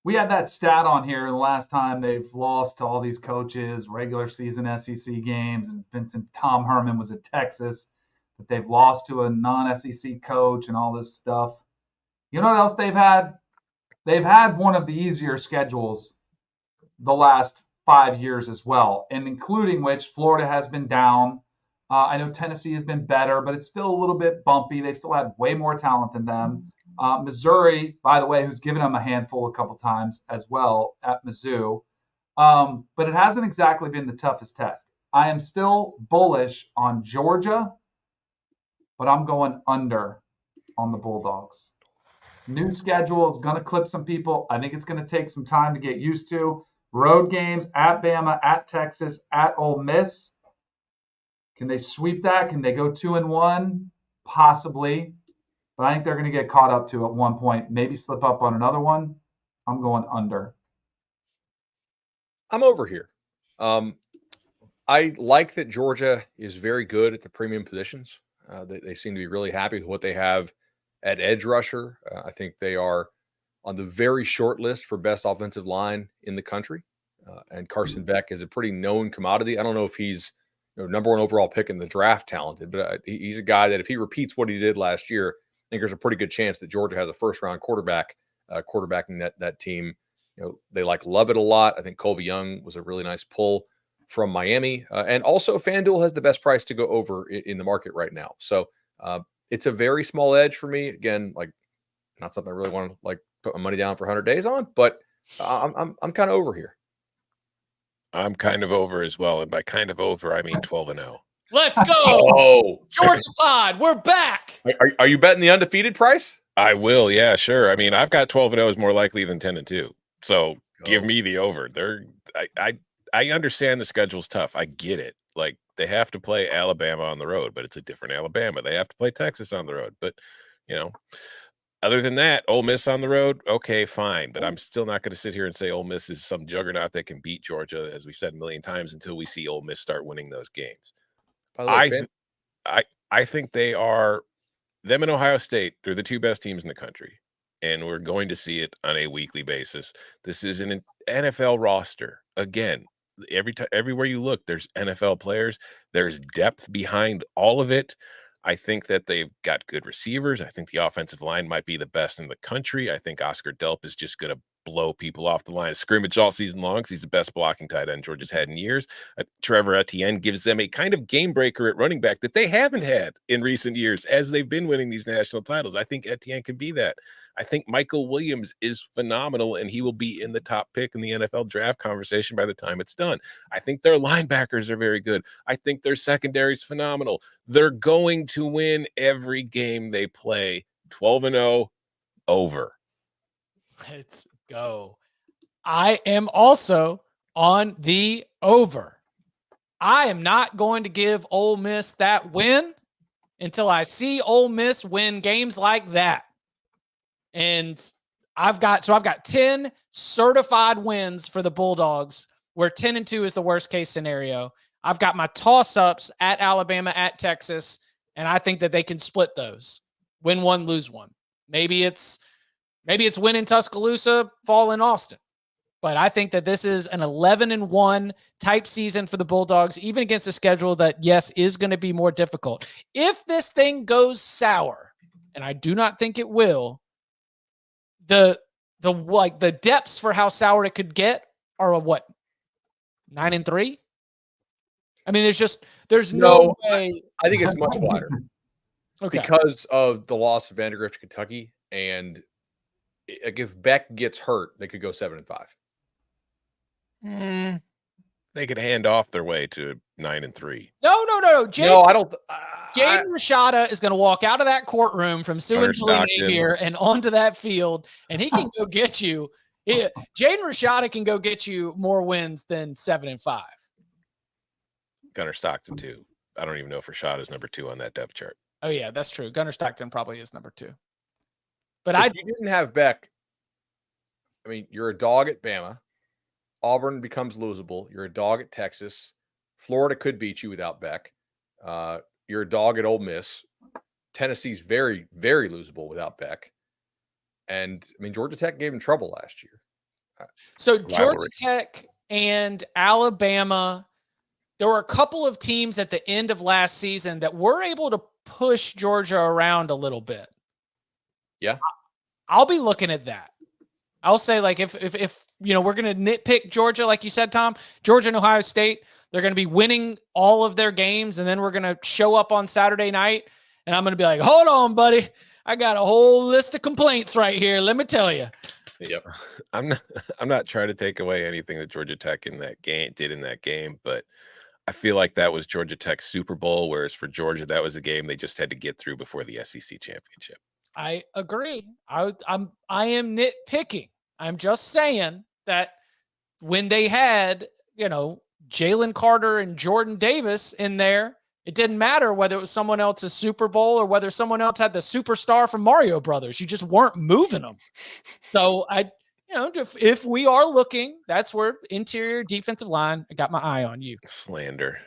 We had that stat on here the last time they've lost to all these coaches, regular season SEC games, and it's been since Tom Herman was at Texas that they've lost to a non-SEC coach and all this stuff. You know what else they've had? They've had one of the easier schedules the last 5 years as well, and including which Florida has been down. I know Tennessee has been better, but it's still a little bit bumpy. They've still had way more talent than them. Missouri, by the way, who's given them a handful a couple times as well at Mizzou. But it hasn't exactly been the toughest test. I am still bullish on Georgia, but I'm going under on the Bulldogs. New schedule is going to clip some people. I think it's going to take some time to get used to. Road games at Bama, at Texas, at Ole Miss. Can they sweep that? Can they go 2-1? Possibly. But I think they're going to get caught up to at one point, maybe slip up on another one. I'm going under. I'm over here. I like that Georgia is very good at the premium positions. They seem to be really happy with what they have at edge rusher. I think they are on the very short list for best offensive line in the country. And Carson Beck is a pretty known commodity. I don't know if he's number one overall pick in the draft talented, but he's a guy that if he repeats what he did last year, I think there's a pretty good chance that Georgia has a first-round quarterback quarterbacking that team. They love it a lot. I think Colby Young was a really nice pull from Miami. And also FanDuel has the best price to go over in the market right now. So it's a very small edge for me. Again, not something I really want to put my money down for 100 days on, but I'm kind of over here. I'm kind of over as well. And by kind of over, I mean 12-0. Let's go. Oh, Georgia Pod, we're back. Are you betting the undefeated price? I will. Yeah, sure. I mean, I've got 12-0 is more likely than 10-2. So give me the over. I understand the schedule's tough. I get it. They have to play Alabama on the road, but it's a different Alabama. They have to play Texas on the road. But, other than that, Ole Miss on the road, okay, fine. But I'm still not going to sit here and say Ole Miss is some juggernaut that can beat Georgia, as we've said a million times, until we see Ole Miss start winning those games. By the way, I think they are them and Ohio State. They're the two best teams in the country, and we're going to see it on a weekly basis. This is an NFL roster. Again, everywhere you look, there's NFL players. There's depth behind all of it. I think that they've got good receivers. I think the offensive line might be the best in the country. I think Oscar Delp is just going to blow people off the line of scrimmage all season long because he's the best blocking tight end Georgia's had in years. Trevor Etienne gives them a kind of game breaker at running back that they haven't had in recent years as they've been winning these national titles. I think Etienne can be that. I think Michael Williams is phenomenal, and he will be in the top pick in the NFL draft conversation by the time it's done. I think their linebackers are very good. I think their secondary is phenomenal. They're going to win every game they play. 12-0 over. Let's go. I am also on the over. I am not going to give Ole Miss that win until I see Ole Miss win games like that. And I've got 10 certified wins for the Bulldogs, where 10-2 is the worst case scenario. I've got my toss-ups at Alabama, at Texas, and I think that they can split those. Win one, lose one. Maybe it's win in Tuscaloosa, fall in Austin. But I think that this is an 11-1 type season for the Bulldogs, even against a schedule that, yes, is going to be more difficult. If this thing goes sour, and I do not think it will, the depths for how sour it could get are 9-3, I mean, there's no way. I think it's much wider. Okay. Because of the loss of Vandegrift to Kentucky, and if Beck gets hurt, they could go 7-5. They could hand off their way to 9-3. No. No, I don't. Jaden Rashada is going to walk out of that courtroom from Sue and Julie here and onto that field, and he can go get you. Jaden Rashada can go get you more wins than 7-5. Gunnar Stockton too. I don't even know if Rashada's number 2 on that depth chart. Oh yeah, that's true. Gunnar Stockton probably is number 2. But if you didn't have Beck, I mean, you're a dog at Bama. Auburn becomes losable. You're a dog at Texas. Florida could beat you without Beck. You're a dog at Ole Miss. Tennessee's very, very losable without Beck. And I mean, Georgia Tech gave him trouble last year. So Georgia Tech and Alabama, there were a couple of teams at the end of last season that were able to push Georgia around a little bit. Yeah. I'll be looking at that. I'll say, like, if we're going to nitpick Georgia, like you said, Tom, Georgia and Ohio State, they're going to be winning all of their games, and then we're going to show up on Saturday night, and I'm going to be like, hold on, buddy. I got a whole list of complaints right here. Let me tell you. Yep. I'm not trying to take away anything that Georgia Tech did in that game, but I feel like that was Georgia Tech's Super Bowl, whereas for Georgia, that was a game they just had to get through before the SEC championship. I agree. I am nitpicking. I'm just saying that when they had, Jalen Carter and Jordan Davis in there, it didn't matter whether it was someone else's Super Bowl or whether someone else had the superstar from Mario Brothers. You just weren't moving them. So if we are looking, that's where interior defensive line, I got my eye on you. Slander.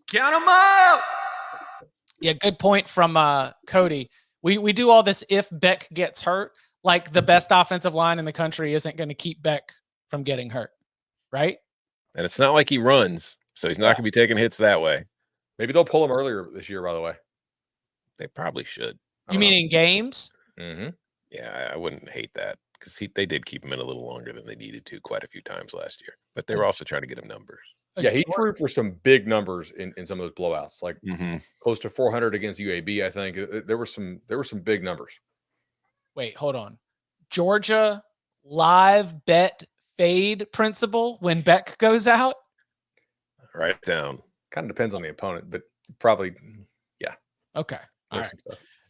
Count them up. Yeah, good point from Cody. We do all this if Beck gets hurt, like the best offensive line in the country isn't going to keep Beck from getting hurt, right? And it's not like he runs, so he's not going to be taking hits that way. Maybe they'll pull him earlier this year, by the way. They probably should. You mean in games? Mm-hmm. Yeah, I wouldn't hate that because they did keep him in a little longer than they needed to quite a few times last year. But they were also trying to get him numbers. Yeah, he threw for some big numbers in some of those blowouts, like close to 400 against UAB. I think there were some big numbers. Wait, hold on. Georgia live bet fade principle when Beck goes out. Write it down. Kind of depends on the opponent, but probably, yeah. Okay. All right.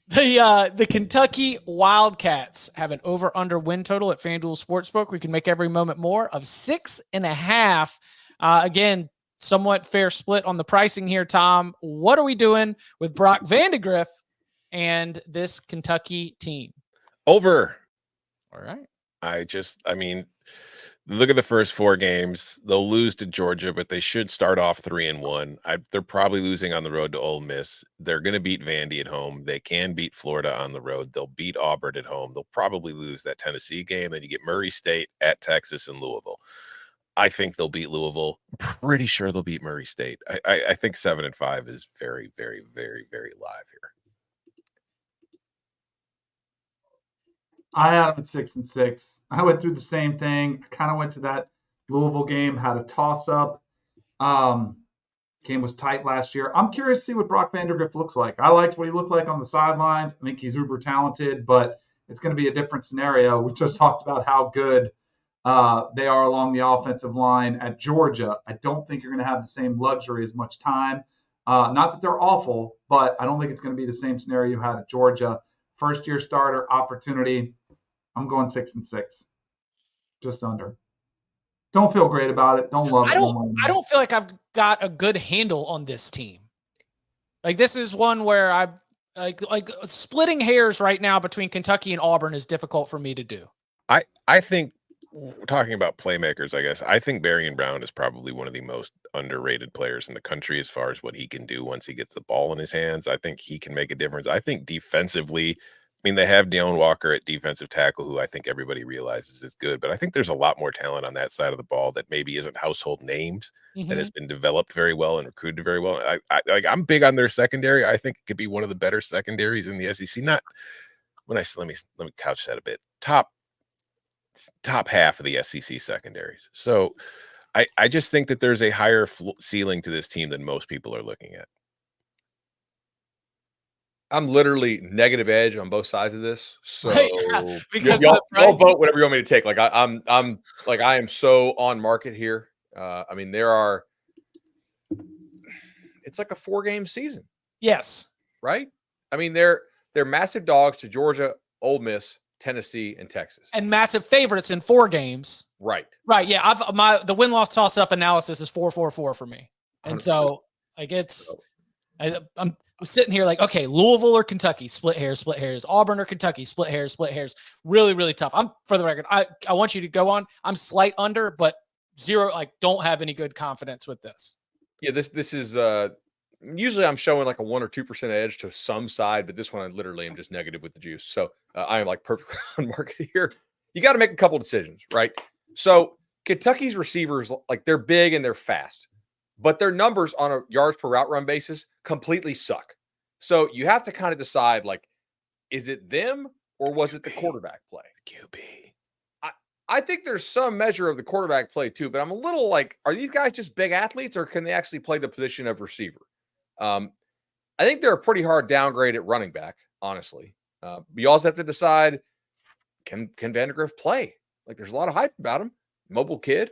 The Kentucky Wildcats have an over/under win total at FanDuel Sportsbook. We can make every moment more of 6.5. Again, somewhat fair split on the pricing here, Tom. What are we doing with Brock Vandegrift and this Kentucky team? Over. All right. I mean, look at the first 4 games. They'll lose to Georgia, but they should start off 3-1. They're probably losing on the road to Ole Miss. They're going to beat Vandy at home. They can beat Florida on the road. They'll beat Auburn at home. They'll probably lose that Tennessee game. Then you get Murray State at Texas and Louisville. I think they'll beat Louisville. I'm pretty sure they'll beat Murray State. I think 7-5 is very, very, very, very live here. I had them at 6-6. I went through the same thing. I kind of went to that Louisville game, had a toss-up. Game was tight last year. I'm curious to see what Brock Vandegrift looks like. I liked what he looked like on the sidelines. I think he's uber talented, but it's going to be a different scenario. We just talked about how good they are along the offensive line at Georgia. I don't think you're going to have the same luxury as much time. Not that they're awful, but I don't think it's going to be the same scenario you had at Georgia. First-year starter opportunity. I'm going 6-6, just under. Don't feel great about it. Don't love it. I don't feel like I've got a good handle on this team. Like, this is one where I'm like splitting hairs right now between Kentucky and Auburn is difficult for me to do. I think, talking about playmakers, I guess, I think Barian Brown is probably one of the most underrated players in the country as far as what he can do once he gets the ball in his hands. I think he can make a difference. I think defensively, I mean, they have Deone Walker at defensive tackle, who I think everybody realizes is good, but I think there's a lot more talent on that side of the ball that maybe isn't household names that has been developed very well and recruited very well. I'm big on their secondary. I think it could be one of the better secondaries in the SEC. Not when let me couch that a bit. Top half of the SEC secondaries. So I just think that there's a higher ceiling to this team than most people are looking at. I'm literally negative edge on both sides of this. So Yeah, because y'all price. vote whatever you want me to take. Like I'm like I am so on market here. I mean, it's like a 4-game season. Yes. Right? I mean, they're massive dogs to Georgia, Ole Miss, Tennessee, and Texas. And massive favorites in 4 games. Right. Right. Yeah. The win-loss toss-up analysis is 4-4-4 for me. And 100%. so like I'm sitting here like, okay, Louisville or Kentucky, split hairs. Auburn or Kentucky, split hairs. Really, really tough. I'm, for the record, I want you to go on. I'm slight under, but zero, like, don't have any good confidence with this. Yeah, this is usually I'm showing like a 1 or 2% edge to some side, but this one I literally am just negative with the juice. So I am like perfectly on market here. You got to make a couple decisions, right? So Kentucky's receivers, like, they're big and they're fast, but their numbers on a yards per route run basis completely suck. So you have to kind of decide, like, is it them or was it the quarterback play? QB. I think there's some measure of the quarterback play too, but I'm a little like, are these guys just big athletes or can they actually play the position of receiver? I think they're a pretty hard downgrade at running back, honestly. But you also have to decide, can Vandegrift play? Like, there's a lot of hype about him. Mobile kid.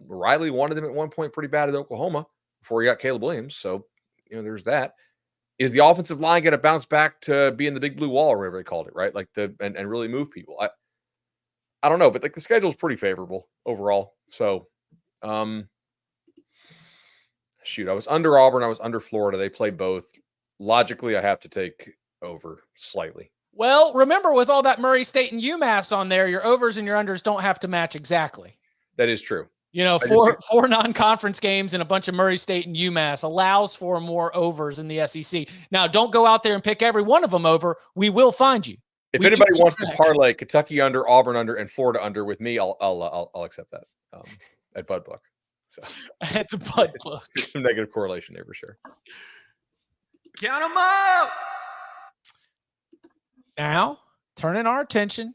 Riley wanted him at one point pretty bad at Oklahoma before he got Caleb Williams. So, there's that. Is the offensive line going to bounce back to being the big blue wall or whatever they called it, right? Like and really move people. I don't know, but like the schedule is pretty favorable overall. So, shoot, I was under Auburn. I was under Florida. They play both. Logically, I have to take over slightly. Well, remember, with all that Murray State and UMass on there, your overs and your unders don't have to match exactly. That is true. Four non-conference games and a bunch of Murray State and UMass allows for more overs in the SEC. Now, don't go out there and pick every one of them over. We will find you. If anybody wants to parlay Kentucky under, Auburn under, and Florida under with me, I'll accept that at Bud Book. So it's a Bud Book. There's some negative correlation there for sure. Count them up. Now, turning our attention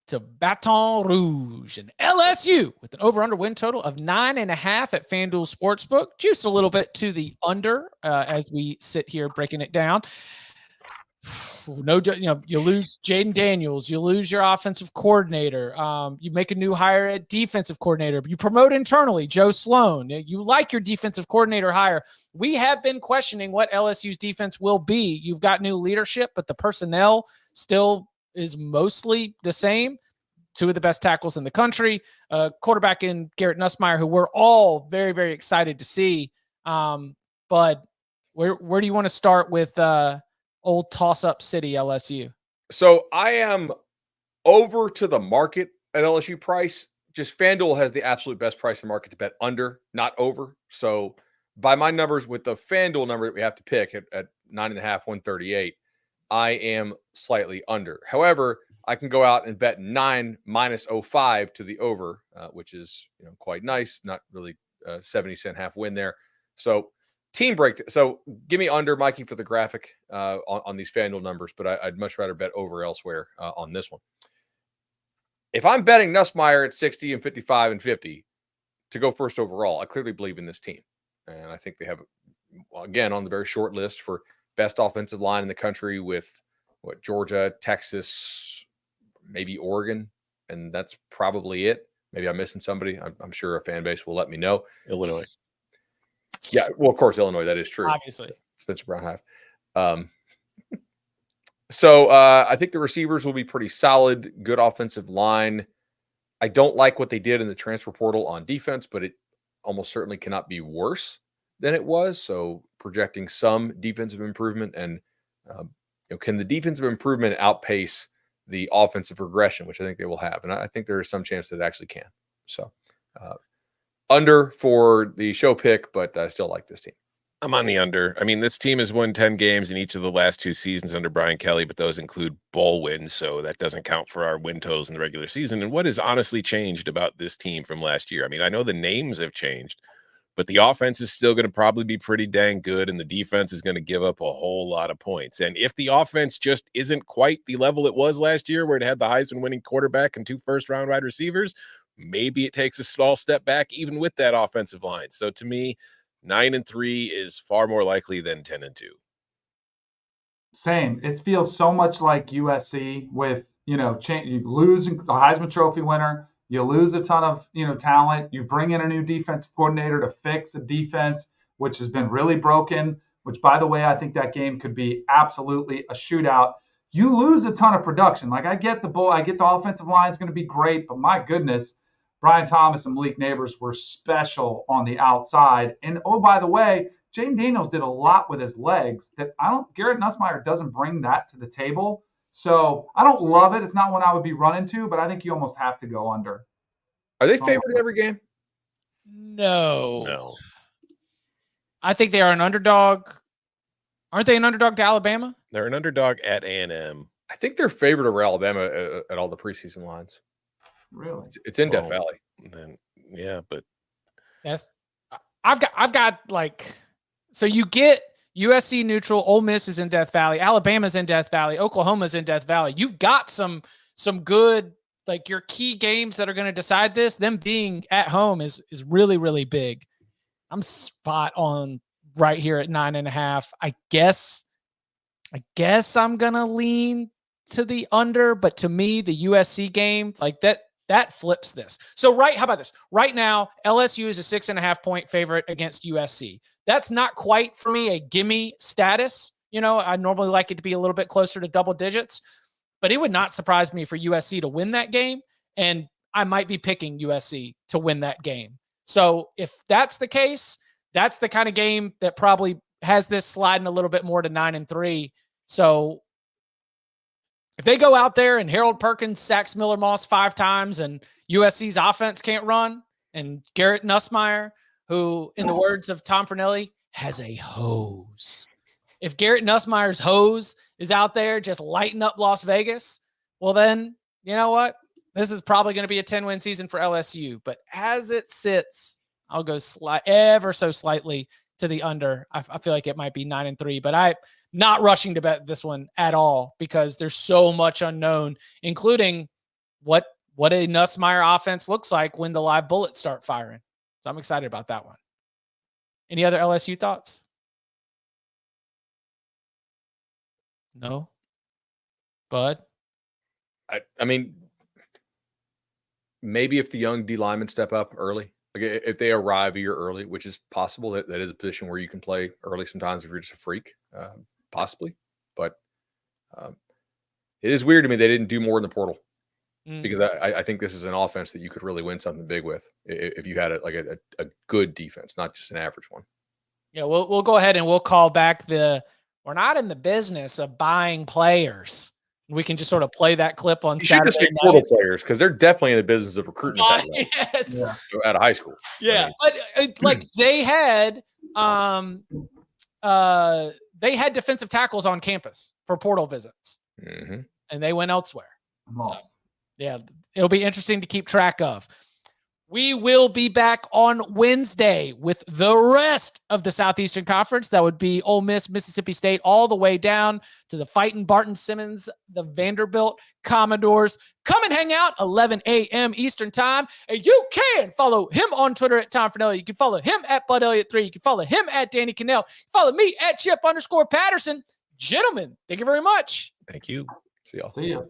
to Baton Rouge and LSU with an over-under win total of 9.5 at FanDuel Sportsbook. Juiced a little bit to the under as we sit here breaking it down. No, you lose Jaden Daniels, you lose your offensive coordinator, you make a new hire at defensive coordinator, you promote internally Joe Sloan, you like your defensive coordinator hire. We have been questioning what LSU's defense will be. You've got new leadership, but the personnel still is mostly the same. 2 of the best tackles in the country, quarterback in Garrett Nussmeier, who we're all very, very excited to see. But where do you want to start with old toss-up city LSU? So I am over to the market at LSU price. Just FanDuel has the absolute best price in the market to bet under, not over. So by my numbers, with the FanDuel number that we have to pick at 9.5, 138, I am slightly under. However, I can go out and bet 9 minus 0.5 to the over, which is quite nice. Not really 70-cent half win there. So team break. So give me under, Mikey, for the graphic on these FanDuel numbers, but I'd much rather bet over elsewhere on this one. If I'm betting Nussmeier at 60 and 55 and 50 to go first overall, I clearly believe in this team. And I think they have, again, on the very short list for best offensive line in the country with Georgia, Texas, maybe Oregon. And that's probably it. Maybe I'm missing somebody. I'm sure a fan base will let me know. Illinois. Yeah, well, of course, Illinois. That is true. Obviously. Spencer Brown Hive. So I think the receivers will be pretty solid. Good offensive line. I don't like what they did in the transfer portal on defense, but it almost certainly cannot be worse than it was. So projecting some defensive improvement, and can the defensive improvement outpace the offensive regression, which I think they will have. And I think there is some chance that it actually can. So under for the show pick, but I still like this team. I'm on the under. I mean, this team has won 10 games in each of the last 2 seasons under Brian Kelly, but those include bowl wins, so that doesn't count for our win totals in the regular season. And what has honestly changed about this team from last year? I mean, I know the names have changed, but the offense is still going to probably be pretty dang good, and the defense is going to give up a whole lot of points. And if the offense just isn't quite the level it was last year, where it had the Heisman winning quarterback and 2 first-round wide receivers, maybe it takes a small step back even with that offensive line. So to me, 9-3 is far more likely than 10-2. Same. It feels so much like USC with, you lose a Heisman Trophy winner, you lose a ton of, talent, you bring in a new defensive coordinator to fix a defense which has been really broken, which, by the way, I think that game could be absolutely a shootout. You lose a ton of production. Like, I get the offensive line is going to be great, but my goodness, Brian Thomas and Malik Neighbors were special on the outside. And, oh, by the way, Jaden Daniels did a lot with his legs that Garrett Nussmeier doesn't bring that to the table. So I don't love it. It's not one I would be running to, but I think you almost have to go under. Are they favored in every game? No. I think they are an underdog. Aren't they an underdog to Alabama? They're an underdog at A&M. I think they're favored over Alabama at all the preseason lines. Really? It's in Death Valley. Then yeah, but yes, I've got like, so you get USC neutral. Ole Miss is in Death Valley. Alabama's in Death Valley. Oklahoma's in Death Valley. You've got some good, like, your key games that are going to decide this. Them being at home is really, really big. I'm spot on right here at 9.5. I guess I'm gonna lean to the under, but to me, the USC game, like that flips this. So how about this? Right now, LSU is a 6.5 point favorite against USC. That's not quite for me a gimme status. I normally like it to be a little bit closer to double digits, but it would not surprise me for USC to win that game, and I might be picking USC to win that game. So if that's the case, that's the kind of game that probably has this sliding a little bit more to 9-3. So if they go out there and Harold Perkins sacks Miller Moss 5 times and USC's offense can't run, and Garrett Nussmeier, who, in the words of Tom Fornelli, has a hose. If Garrett Nussmeier's hose is out there just lighting up Las Vegas, well then, you know what? This is probably going to be a 10-win season for LSU. But as it sits, I'll go ever so slightly to the under. I feel like it might be 9-3, but I'm not rushing to bet this one at all because there's so much unknown, including what a Nussmeier offense looks like when the live bullets start firing. So I'm excited about that one. Any other LSU thoughts? No? Bud? I mean, maybe if the young D linemen step up early, like if they arrive a year early, which is possible, that is a position where you can play early sometimes if you're just a freak, possibly. But it is weird to me they didn't do more in the portal because I think this is an offense that you could really win something big with if you had a good defense, not just an average one. Yeah, we'll go ahead and we'll call back we're not in the business of buying players. We can just sort of play that clip on Saturday night. Portal players, because they're definitely in the business of recruiting yes. Out of high school. Yeah, but like they had defensive tackles on campus for portal visits, and they went elsewhere. So, yeah, it'll be interesting to keep track of. We will be back on Wednesday with the rest of the Southeastern Conference. That would be Ole Miss, Mississippi State, all the way down to the fighting Barton Simmons, the Vanderbilt Commodores. Come and hang out 11 a.m. Eastern Time. And you can follow him on Twitter at Tom Fornelli. You can follow him at Bud Elliott 3. You can follow him at Danny Cannell. Follow me at Chip_Patterson. Gentlemen, thank you very much. Thank you. See y'all. See ya.